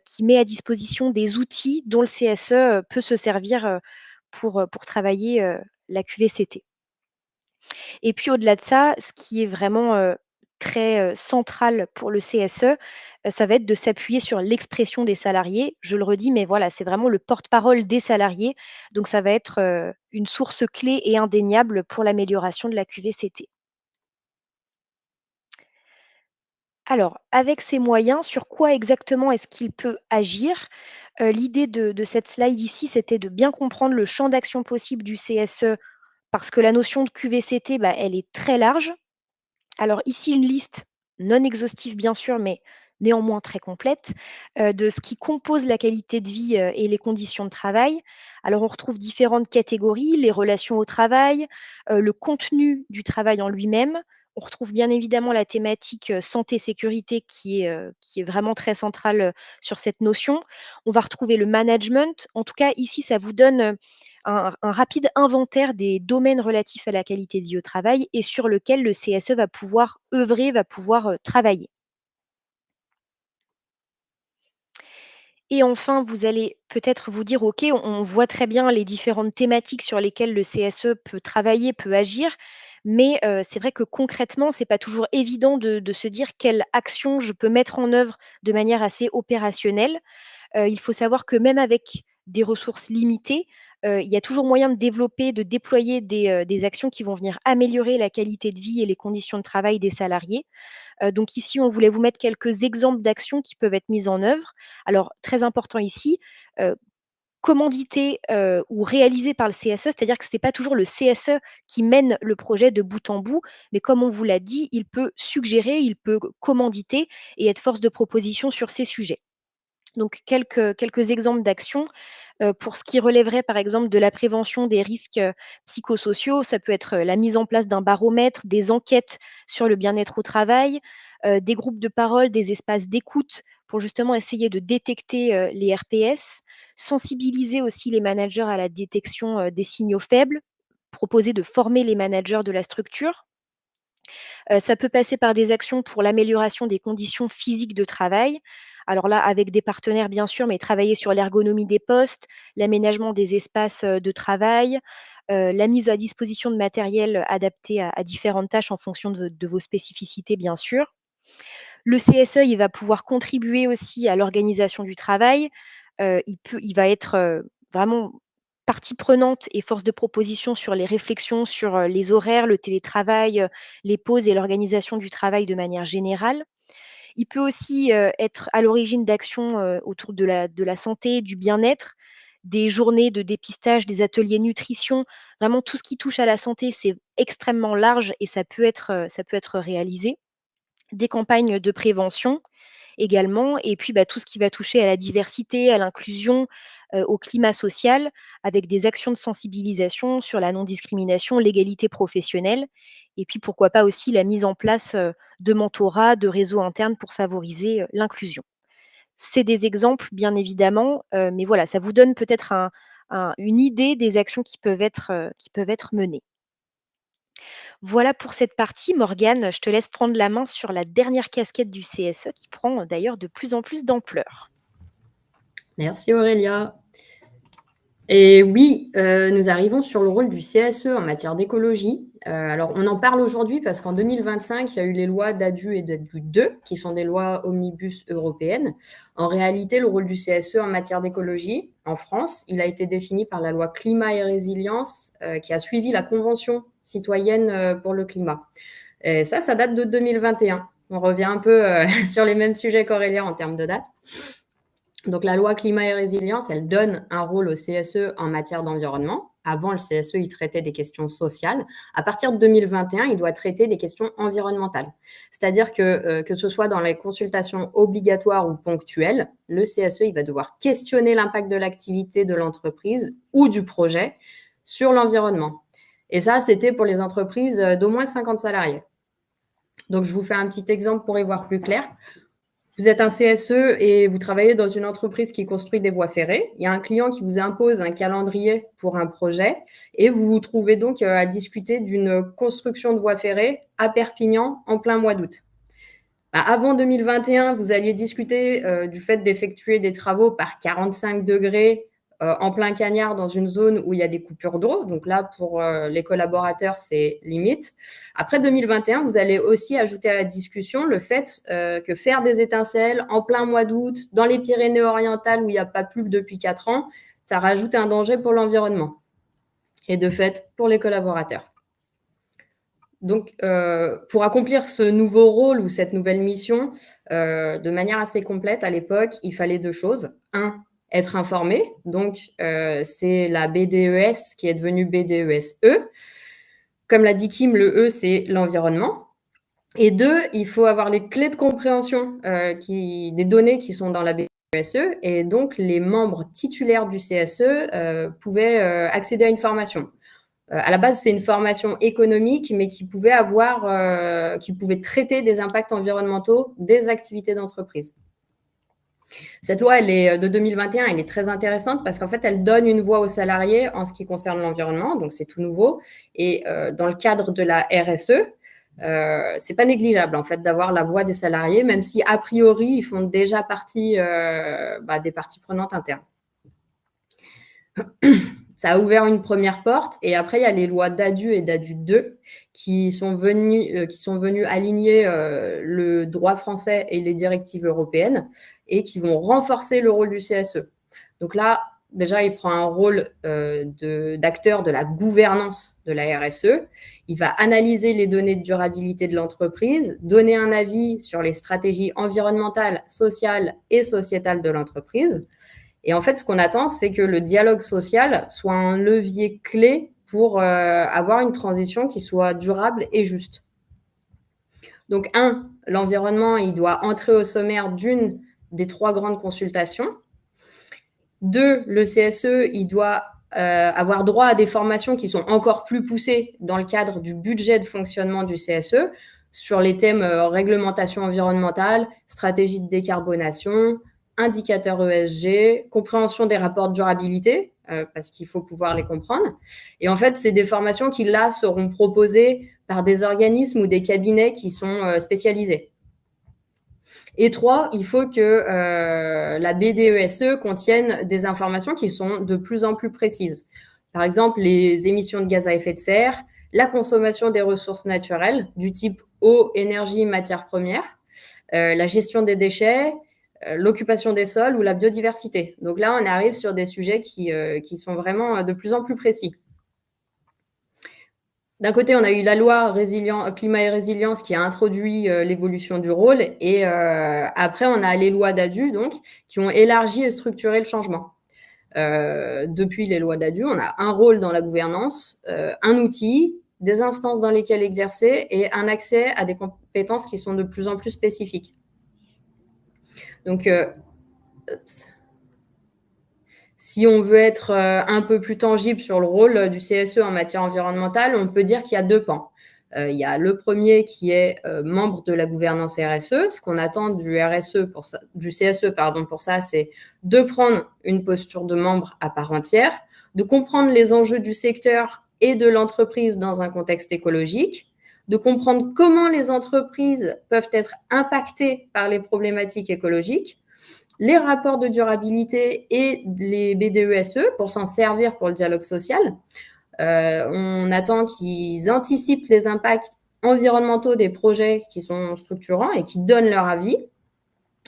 qui met à disposition des outils dont le CSE, peut se servir, pour travailler, la QVCT. Et puis au-delà de ça, ce qui est vraiment, très, central pour le CSE, ça va être de s'appuyer sur l'expression des salariés. Je le redis, mais voilà, c'est vraiment le porte-parole des salariés, donc ça va être, une source clé et indéniable pour l'amélioration de la QVCT. Alors, avec ces moyens, sur quoi exactement est-ce qu'il peut agir? L'idée de cette slide ici, c'était de bien comprendre le champ d'action possible du CSE, parce que la notion de QVCT, elle est très large. Alors ici, une liste non exhaustive bien sûr, mais néanmoins très complète, de ce qui compose la qualité de vie, et les conditions de travail. Alors on retrouve différentes catégories, les relations au travail, le contenu du travail en lui-même. On retrouve bien évidemment la thématique, santé-sécurité qui est vraiment très centrale, sur cette notion. On va retrouver le management. En tout cas, ici, ça vous donne, un rapide inventaire des domaines relatifs à la qualité de vie au travail et sur lequel le CSE va pouvoir œuvrer, va pouvoir, travailler. Et enfin, vous allez peut-être vous dire: «OK, on voit très bien les différentes thématiques sur lesquelles le CSE peut travailler, peut agir», mais c'est vrai que concrètement, c'est pas toujours évident de se dire quelle action je peux mettre en œuvre de manière assez opérationnelle. Il faut savoir que même avec des ressources limitées, il y a toujours moyen de développer, de déployer des actions qui vont venir améliorer la qualité de vie et les conditions de travail des salariés. Donc ici, on voulait vous mettre quelques exemples d'actions qui peuvent être mises en œuvre. Alors très important ici, heu, commandité, ou réalisé par le CSE, c'est-à-dire que ce n'est pas toujours le CSE qui mène le projet de bout en bout, mais comme on vous l'a dit, il peut suggérer, il peut commanditer et être force de proposition sur ces sujets. Donc quelques exemples d'actions, pour ce qui relèverait par exemple de la prévention des risques, psychosociaux, ça peut être, la mise en place d'un baromètre, des enquêtes sur le bien-être au travail, des groupes de parole, des espaces d'écoute pour justement essayer de détecter, les RPS, sensibiliser aussi les managers à la détection, des signaux faibles, proposer de former les managers de la structure. Ça peut passer par des actions pour l'amélioration des conditions physiques de travail. Alors là, avec des partenaires bien sûr, mais travailler sur l'ergonomie des postes, l'aménagement des espaces, de travail, la mise à disposition de matériel adapté à différentes tâches en fonction de vos spécificités bien sûr. Le CSE, il va pouvoir contribuer aussi à l'organisation du travail. Il va être, vraiment partie prenante et force de proposition sur les réflexions sur, les horaires, le télétravail, les pauses et l'organisation du travail de manière générale. Il peut aussi, être à l'origine d'actions, autour de la santé, du bien-être, des journées de dépistage, des ateliers nutrition. Vraiment tout ce qui touche à la santé, c'est extrêmement large et ça peut être réalisé. Des campagnes de prévention également et puis, tout ce qui va toucher à la diversité, à l'inclusion, au climat social, avec des actions de sensibilisation sur la non-discrimination, l'égalité professionnelle et puis pourquoi pas aussi la mise en place, de mentorats, de réseaux internes pour favoriser, l'inclusion. C'est des exemples bien évidemment, mais voilà, ça vous donne peut-être une idée des actions qui peuvent être menées. Voilà pour cette partie. Morgane, je te laisse prendre la main sur la dernière casquette du CSE qui prend d'ailleurs de plus en plus d'ampleur. Merci Aurélia. Et oui, nous arrivons sur le rôle du CSE en matière d'écologie. Alors, on en parle aujourd'hui parce qu'en 2025, il y a eu les lois DADU et DADU 2, qui sont des lois omnibus européennes. En réalité, le rôle du CSE en matière d'écologie, en France, il a été défini par la loi Climat et Résilience, qui a suivi la Convention citoyenne pour le climat. Et ça date de 2021. On revient un peu sur les mêmes sujets qu'Aurélia en termes de date. Donc, la loi climat et résilience, elle donne un rôle au CSE en matière d'environnement. Avant, le CSE, il traitait des questions sociales. À partir de 2021, il doit traiter des questions environnementales. C'est-à-dire que ce soit dans les consultations obligatoires ou ponctuelles, le CSE, il va devoir questionner l'impact de l'activité de l'entreprise ou du projet sur l'environnement. Et ça, c'était pour les entreprises d'au moins 50 salariés. Donc, je vous fais un petit exemple pour y voir plus clair. Vous êtes un CSE et vous travaillez dans une entreprise qui construit des voies ferrées. Il y a un client qui vous impose un calendrier pour un projet et vous vous trouvez donc à discuter d'une construction de voie ferrée à Perpignan en plein mois d'août. Avant 2021, vous alliez discuter du fait d'effectuer des travaux par 45 degrés en plein cagnard dans une zone où il y a des coupures d'eau. Donc là, pour les collaborateurs, c'est limite. Après 2021, vous allez aussi ajouter à la discussion le fait que faire des étincelles en plein mois d'août dans les Pyrénées-Orientales où il n'y a pas plu depuis 4 ans, ça rajoute un danger pour l'environnement et de fait pour les collaborateurs. Donc, pour accomplir ce nouveau rôle ou cette nouvelle mission de manière assez complète à l'époque, il fallait 2 choses. 1, être informé. Donc, c'est la BDES qui est devenue BDESE. Comme l'a dit Kim, le E, c'est l'environnement. Et 2, il faut avoir les clés de compréhension des données qui sont dans la BDESE. Et donc, les membres titulaires du CSE pouvaient accéder à une formation. À la base, c'est une formation économique, mais qui pouvait traiter des impacts environnementaux des activités d'entreprise. Cette loi, elle est de 2021, elle est très intéressante parce qu'en fait, elle donne une voix aux salariés en ce qui concerne l'environnement, donc c'est tout nouveau. Et dans le cadre de la RSE, c'est pas négligeable en fait d'avoir la voix des salariés, même si a priori, ils font déjà partie des parties prenantes internes. Ça a ouvert une première porte et après, il y a les lois DADU et DADU 2 qui sont venues aligner le droit français et les directives européennes et qui vont renforcer le rôle du CSE. Donc là, déjà, il prend un rôle d'acteur de la gouvernance de la RSE. Il va analyser les données de durabilité de l'entreprise, donner un avis sur les stratégies environnementales, sociales et sociétales de l'entreprise. Et en fait, ce qu'on attend, c'est que le dialogue social soit un levier clé pour avoir une transition qui soit durable et juste. Donc, l'environnement, il doit entrer au sommaire d'une des 3 grandes consultations. 2, le CSE, il doit avoir droit à des formations qui sont encore plus poussées dans le cadre du budget de fonctionnement du CSE sur les thèmes réglementation environnementale, stratégie de décarbonation, indicateurs ESG, compréhension des rapports de durabilité, parce qu'il faut pouvoir les comprendre. Et en fait, c'est des formations qui, là, seront proposées par des organismes ou des cabinets qui sont spécialisés. Et 3, il faut que la BDESE contienne des informations qui sont de plus en plus précises. Par exemple, les émissions de gaz à effet de serre, la consommation des ressources naturelles du type eau, énergie, matières premières, la gestion des déchets, l'occupation des sols ou la biodiversité. Donc là, on arrive sur des sujets qui sont vraiment de plus en plus précis. D'un côté, on a eu la loi climat et résilience qui a introduit l'évolution du rôle, et après, on a les lois d'ADU donc, qui ont élargi et structuré le changement. Depuis les lois d'ADU, on a un rôle dans la gouvernance, un outil, des instances dans lesquelles exercer et un accès à des compétences qui sont de plus en plus spécifiques. Donc, si on veut être un peu plus tangible sur le rôle du CSE en matière environnementale, on peut dire qu'il y a 2 pans. Il y a le premier qui est membre de la gouvernance RSE. Ce qu'on attend du CSE pour ça, c'est de prendre une posture de membre à part entière, de comprendre les enjeux du secteur et de l'entreprise dans un contexte écologique, de comprendre comment les entreprises peuvent être impactées par les problématiques écologiques, les rapports de durabilité et les BDESE pour s'en servir pour le dialogue social. On attend qu'ils anticipent les impacts environnementaux des projets qui sont structurants et qui donnent leur avis.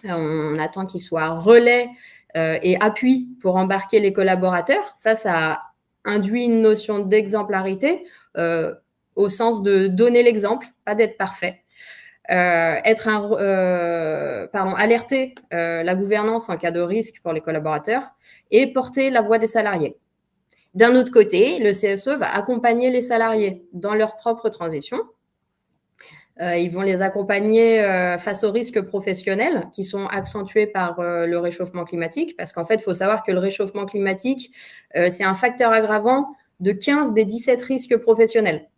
On attend qu'ils soient relais et appui pour embarquer les collaborateurs. Ça induit une notion d'exemplarité au sens de donner l'exemple, pas d'être parfait. Alerter la gouvernance en cas de risque pour les collaborateurs et porter la voix des salariés. D'un autre côté, le CSE va accompagner les salariés dans leur propre transition. Ils vont les accompagner face aux risques professionnels qui sont accentués par le réchauffement climatique, parce qu'en fait, il faut savoir que le réchauffement climatique, c'est un facteur aggravant de 15 des 17 risques professionnels.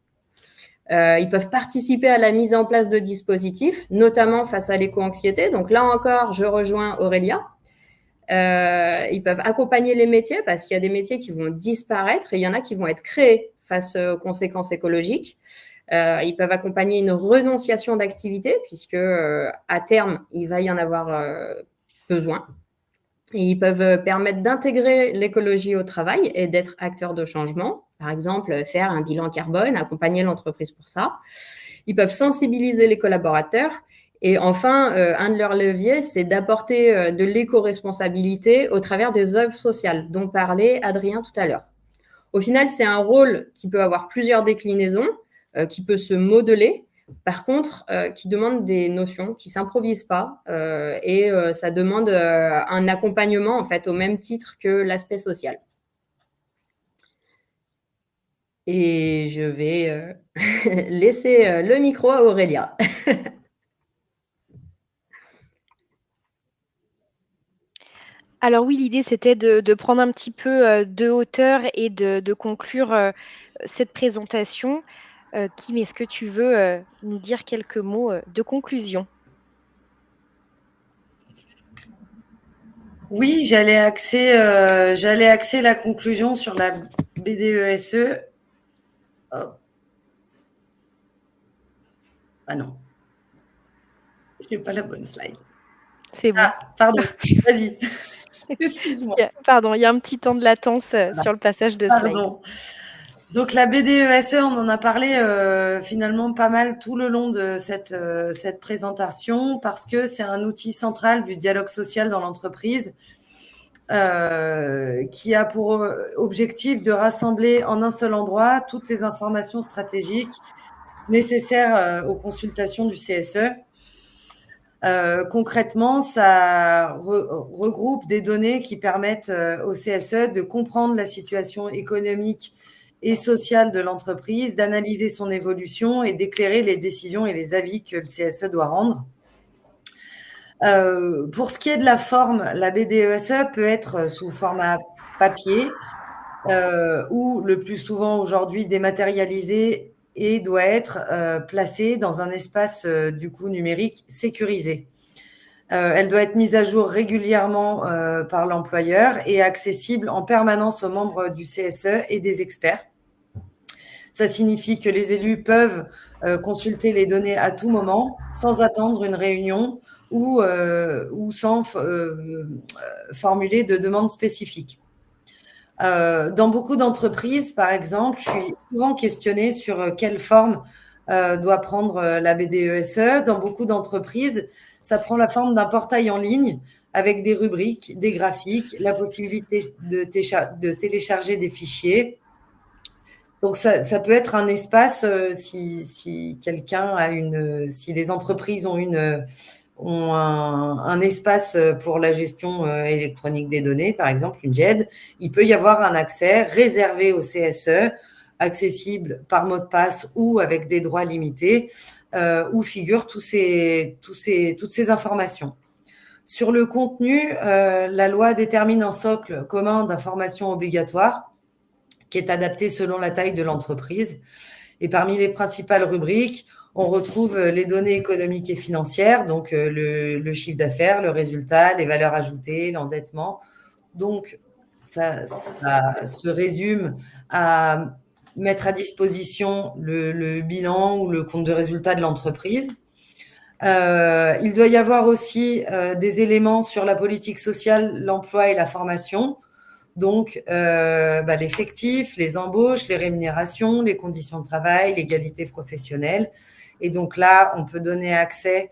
Ils peuvent participer à la mise en place de dispositifs, notamment face à l'éco-anxiété. Donc là encore, je rejoins Aurélia. Ils peuvent accompagner les métiers parce qu'il y a des métiers qui vont disparaître et il y en a qui vont être créés face aux conséquences écologiques. Ils peuvent accompagner une renonciation d'activité puisque à terme, il va y en avoir besoin. Et ils peuvent permettre d'intégrer l'écologie au travail et d'être acteurs de changement. Par exemple, faire un bilan carbone, accompagner l'entreprise pour ça. Ils peuvent sensibiliser les collaborateurs. Et enfin, un de leurs leviers, c'est d'apporter de l'éco-responsabilité au travers des œuvres sociales dont parlait Adrien tout à l'heure. Au final, c'est un rôle qui peut avoir plusieurs déclinaisons, qui peut se modeler, par contre, qui demande des notions qui ne s'improvisent pas et ça demande un accompagnement en fait, au même titre que l'aspect social. Et je vais laisser le micro à Aurélia. Alors oui, l'idée, c'était de prendre un petit peu de hauteur et de conclure cette présentation. Kim, est-ce que tu veux nous dire quelques mots de conclusion? Oui, j'allais axer la conclusion sur la BDESE. Oh. Ah non, je n'ai pas la bonne slide. C'est bon. Ah, pardon, vas-y. Excuse-moi. Pardon, il y a un petit temps de latence sur le passage de slide. Pardon. Donc la BDESE, on en a parlé finalement pas mal tout le long de cette présentation parce que c'est un outil central du dialogue social dans l'entreprise qui a pour objectif de rassembler en un seul endroit toutes les informations stratégiques nécessaires aux consultations du CSE. Concrètement, ça regroupe des données qui permettent au CSE de comprendre la situation économique et sociale de l'entreprise, d'analyser son évolution et d'éclairer les décisions et les avis que le CSE doit rendre. Pour ce qui est de la forme, la BDESE peut être sous format papier ou le plus souvent aujourd'hui dématérialisée et doit être placée dans un espace du coup numérique sécurisé. Elle doit être mise à jour régulièrement par l'employeur et accessible en permanence aux membres du CSE et des experts. Ça signifie que les élus peuvent consulter les données à tout moment sans attendre une réunion ou sans formuler de demande spécifique. Dans beaucoup d'entreprises, par exemple, je suis souvent questionnée sur quelle forme doit prendre la BDESE. Dans beaucoup d'entreprises, ça prend la forme d'un portail en ligne avec des rubriques, des graphiques, la possibilité de télécharger des fichiers. Donc, ça peut être un espace si quelqu'un a si les entreprises ont un espace pour la gestion électronique des données, par exemple une GED, il peut y avoir un accès réservé au CSE, accessible par mot de passe ou avec des droits limités, où figurent toutes ces informations. Sur le contenu, la loi détermine un socle commun d'informations obligatoires qui est adapté selon la taille de l'entreprise. Et parmi les principales rubriques, on retrouve les données économiques et financières, donc le chiffre d'affaires, le résultat, les valeurs ajoutées, l'endettement. Donc, ça se résume à mettre à disposition le bilan ou le compte de résultat de l'entreprise. Il doit y avoir aussi des éléments sur la politique sociale, l'emploi et la formation. Donc, l'effectif, les embauches, les rémunérations, les conditions de travail, l'égalité professionnelle. Et donc là, on peut donner accès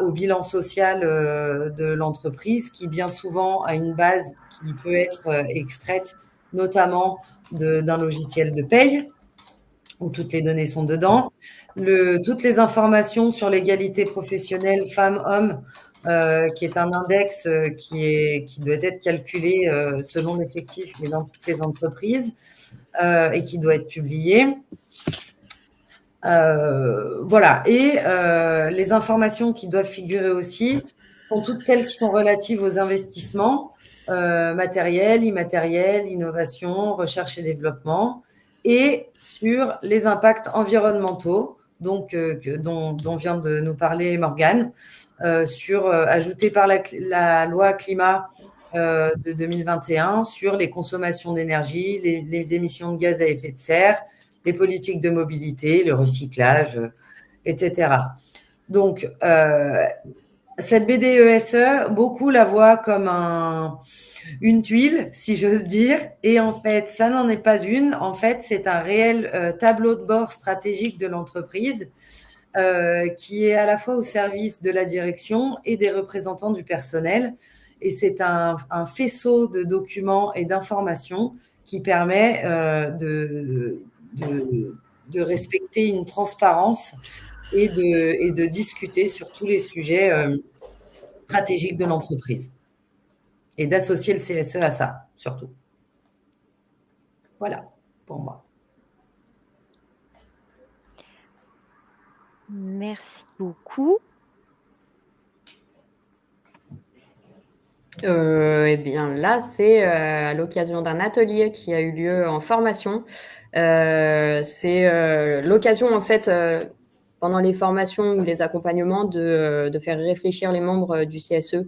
au bilan social de l'entreprise qui, bien souvent, a une base qui peut être extraite, notamment d'un logiciel de paye où toutes les données sont dedans. Toutes les informations sur l'égalité professionnelle femmes-hommes, qui est un index qui doit être calculé selon l'effectif, mais dans toutes les entreprises, et qui doit être publié. Voilà. Et les informations qui doivent figurer aussi sont toutes celles qui sont relatives aux investissements matériels, immatériels, innovation, recherche et développement, et sur les impacts environnementaux, donc dont vient de nous parler Morgane, ajouté par la loi climat de 2021 sur les consommations d'énergie, les émissions de gaz à effet de serre, les politiques de mobilité, le recyclage, etc. Donc, cette BDESE, beaucoup la voient comme une tuile, si j'ose dire, et en fait, ça n'en est pas une. En fait, c'est un réel tableau de bord stratégique de l'entreprise qui est à la fois au service de la direction et des représentants du personnel. Et c'est un faisceau de documents et d'informations qui permet de respecter une transparence et de discuter sur tous les sujets stratégiques de l'entreprise et d'associer le CSE à ça, surtout. Voilà, pour moi. Merci beaucoup. Eh bien, là, c'est à l'occasion d'un atelier qui a eu lieu en formation. C'est l'occasion, en fait, pendant les formations ou les accompagnements, de faire réfléchir les membres du CSE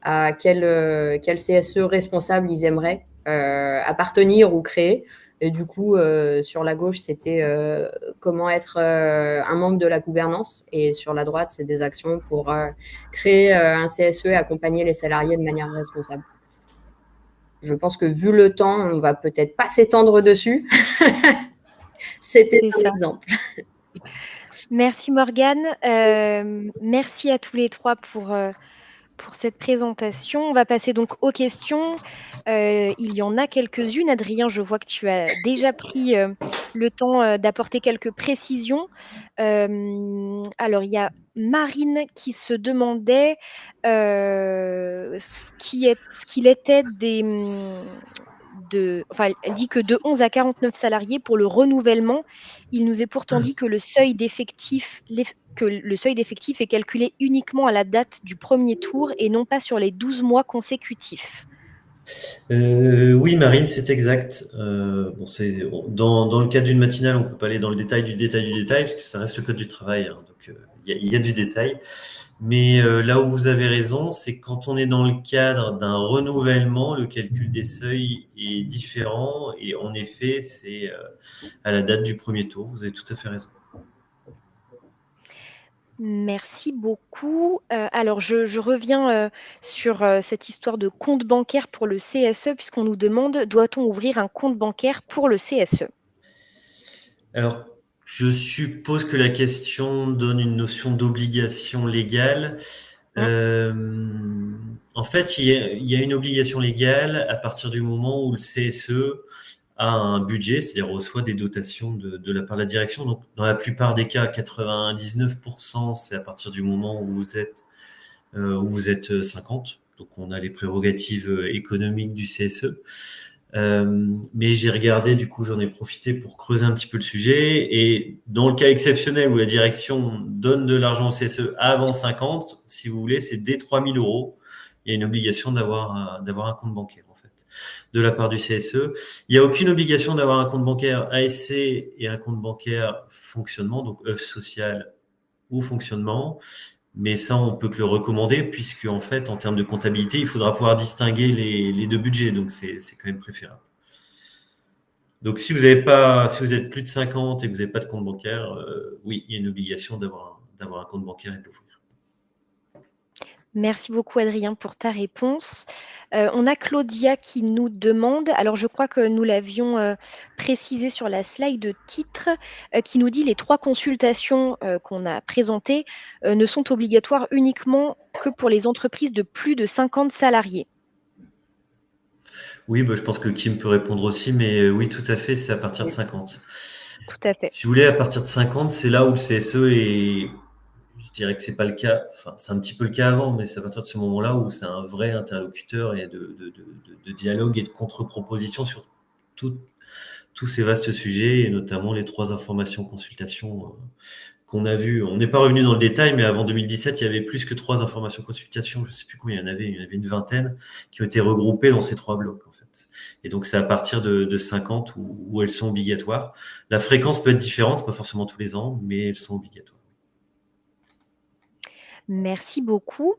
à quel CSE responsable ils aimeraient appartenir ou créer. Et du coup, sur la gauche, c'était comment être un membre de la gouvernance. Et sur la droite, c'est des actions pour créer un CSE et accompagner les salariés de manière responsable. Je pense que vu le temps, on va peut-être pas s'étendre dessus. C'était un exemple. Merci Morgane. Merci à tous les trois pour cette présentation. On va passer donc aux questions. Il y en a quelques-unes. Adrien, je vois que tu as déjà pris le temps d'apporter quelques précisions. Alors, il y a Marine qui se demandait ce qu'il était elle dit que de 11 à 49 salariés pour le renouvellement. Il nous est pourtant dit que le seuil d'effectif est calculé uniquement à la date du premier tour et non pas sur les 12 mois consécutifs. Oui, Marine, c'est exact. Dans le cadre d'une matinale, on ne peut pas aller dans le détail du détail, parce que ça reste le code du travail, hein, donc il y a du détail. Mais là où vous avez raison, c'est quand on est dans le cadre d'un renouvellement, le calcul des seuils est différent et en effet, c'est à la date du premier tour. Vous avez tout à fait raison. Merci beaucoup. Alors, je reviens sur cette histoire de compte bancaire pour le CSE, puisqu'on nous demande, doit-on ouvrir un compte bancaire pour le CSE? Alors, je suppose que la question donne une notion d'obligation légale. En fait, il y a une obligation légale à partir du moment où le CSE a un budget, c'est-à-dire reçoit des dotations de la part de la direction. Donc, dans la plupart des cas, 99%, c'est à partir du moment où vous êtes 50. Donc, on a les prérogatives économiques du CSE. Mais j'ai regardé, du coup, j'en ai profité pour creuser un petit peu le sujet. Et dans le cas exceptionnel où la direction donne de l'argent au CSE avant 50, si vous voulez, c'est dès 3 000 euros. Il y a une obligation d'avoir un compte bancaire, en fait, de la part du CSE. Il n'y a aucune obligation d'avoir un compte bancaire ASC et un compte bancaire fonctionnement, donc œuvre sociale ou fonctionnement. Mais ça, on peut que le recommander, puisque en fait, en termes de comptabilité, il faudra pouvoir distinguer les deux budgets. Donc, c'est quand même préférable. Donc, si vous êtes plus de 50 et que vous n'avez pas de compte bancaire, oui, il y a une obligation d'avoir un compte bancaire et de l'ouvrir. Merci beaucoup, Adrien, pour ta réponse. On a Claudia qui nous demande, alors je crois que nous l'avions précisé sur la slide de titre, qui nous dit les 3 consultations qu'on a présentées ne sont obligatoires uniquement que pour les entreprises de plus de 50 salariés. Oui, je pense que Kim peut répondre aussi, mais oui, tout à fait, c'est à partir de 50. Tout à fait. Si vous voulez, à partir de 50, c'est là où le CSE est... Je dirais que c'est pas le cas, enfin, c'est un petit peu le cas avant, mais c'est à partir de ce moment-là où c'est un vrai interlocuteur et de dialogue et de contre-proposition sur tous ces vastes sujets, et notamment les 3 informations consultations qu'on a vues. On n'est pas revenu dans le détail, mais avant 2017, il y avait plus que 3 informations consultations, je ne sais plus combien il y en avait une vingtaine, qui ont été regroupées dans ces 3 blocs, en fait. Et donc, c'est à partir de 50 où elles sont obligatoires. La fréquence peut être différente, c'est pas forcément tous les ans, mais elles sont obligatoires. Merci beaucoup.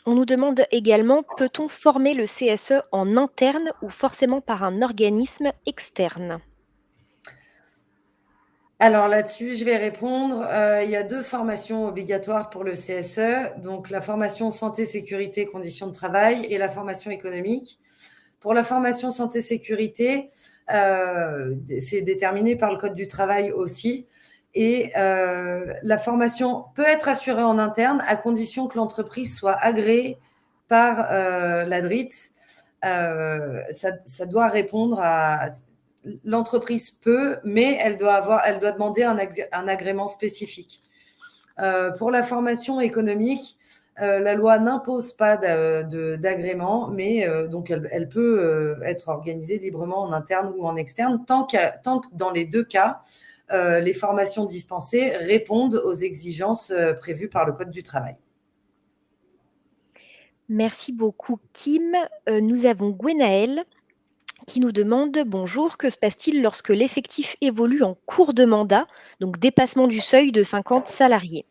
On nous demande également, peut-on former le CSE en interne ou forcément par un organisme externe? Alors là-dessus, je vais répondre. Il y a 2 formations obligatoires pour le CSE, donc la formation santé, sécurité, conditions de travail et la formation économique. Pour la formation santé, sécurité, c'est déterminé par le Code du travail aussi. Et la formation peut être assurée en interne à condition que l'entreprise soit agréée par la DRIT. Ça doit répondre à... L'entreprise peut, mais elle doit demander un agrément spécifique. Pour la formation économique, la loi n'impose pas d'agrément, mais donc elle peut être organisée librement en interne ou en externe, tant que dans les 2 cas, les formations dispensées répondent aux exigences prévues par le Code du travail. Merci beaucoup, Kim. Nous avons Gwenaëlle qui nous demande « Bonjour, que se passe-t-il lorsque l'effectif évolue en cours de mandat, donc dépassement du seuil de 50 salariés ?»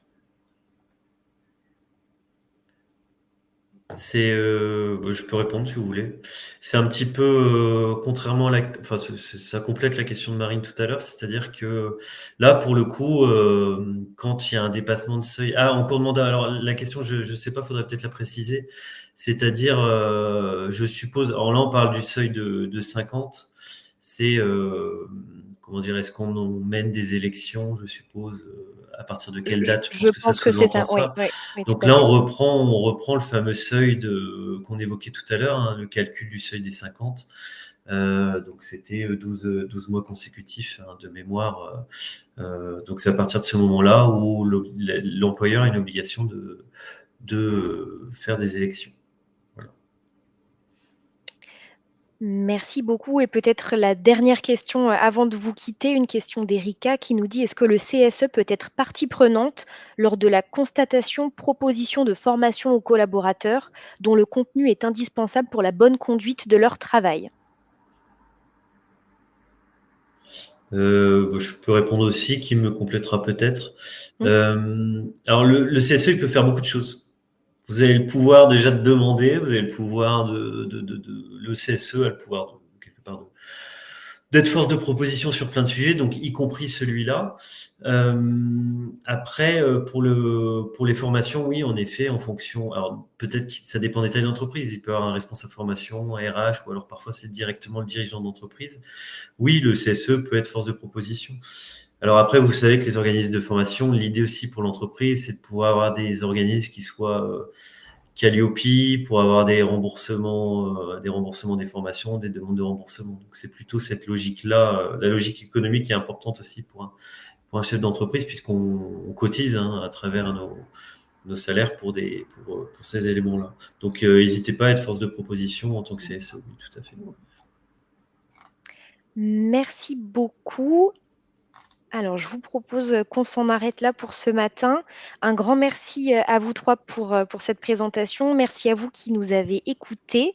Je peux répondre si vous voulez. C'est un petit peu contrairement à enfin, ça complète la question de Marine tout à l'heure, c'est-à-dire que là, pour le coup, quand il y a un dépassement de seuil, en cours de mandat. Alors la question, je sais pas, faudrait peut-être la préciser. C'est-à-dire, je suppose, alors là, on parle du seuil de 50. C'est comment dire, est-ce qu'on mène des élections, je suppose. À partir de quelle date? Je pense que c'est ça. Oui, donc là, on reprend le fameux seuil qu'on évoquait tout à l'heure, hein, le calcul du seuil des 50. Donc c'était 12 mois consécutifs, hein, de mémoire. Donc c'est à partir de ce moment-là où l'employeur a une obligation de faire des élections. Voilà. Merci beaucoup et peut-être la dernière question, avant de vous quitter, une question d'Erika qui nous dit: «Est-ce que le CSE peut être partie prenante lors de la constatation, proposition de formation aux collaborateurs dont le contenu est indispensable pour la bonne conduite de leur travail?» Je peux répondre aussi, qui me complétera peut-être. Alors le CSE, il peut faire beaucoup de choses. Vous avez le pouvoir déjà de demander, vous avez le pouvoir le CSE a le pouvoir quelque part d'être force de proposition sur plein de sujets, donc y compris celui-là. Après, pour les formations, oui, en effet, en fonction. Alors peut-être que ça dépend des tailles d'entreprise. Il peut y avoir un responsable formation, un RH, ou alors parfois c'est directement le dirigeant d'entreprise. Oui, le CSE peut être force de proposition. Alors après, vous savez que les organismes de formation, l'idée aussi pour l'entreprise, c'est de pouvoir avoir des organismes qui soient Calliope pour avoir des remboursements des formations, des demandes de remboursement. Donc c'est plutôt cette logique-là, la logique économique qui est importante aussi pour un chef d'entreprise, puisqu'on cotise à travers nos salaires pour ces éléments-là. Donc n'hésitez pas à être force de proposition en tant que CSE, oui, tout à fait. Merci beaucoup. Alors, je vous propose qu'on s'en arrête là pour ce matin. Un grand merci à vous 3 pour cette présentation. Merci à vous qui nous avez écoutés.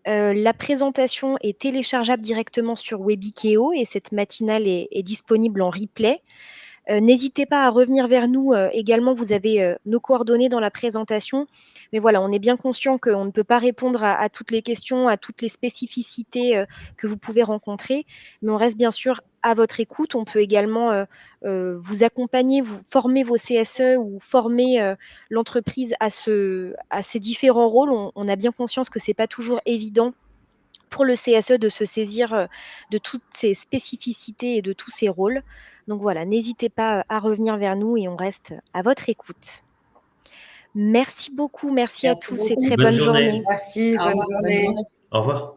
La présentation est téléchargeable directement sur Webikeo et cette matinale est disponible en replay. N'hésitez pas à revenir vers nous également, vous avez nos coordonnées dans la présentation. Mais voilà, on est bien conscient qu'on ne peut pas répondre à toutes les questions, à toutes les spécificités que vous pouvez rencontrer, mais on reste bien sûr à votre écoute. On peut également vous accompagner, vous former vos CSE ou former l'entreprise à ces différents rôles. On a bien conscience que ce n'est pas toujours évident pour le CSE de se saisir de toutes ces spécificités et de tous ces rôles. Donc voilà, n'hésitez pas à revenir vers nous et on reste à votre écoute. Merci beaucoup, merci à tous et très bonne journée. Merci, bonne journée. Au revoir.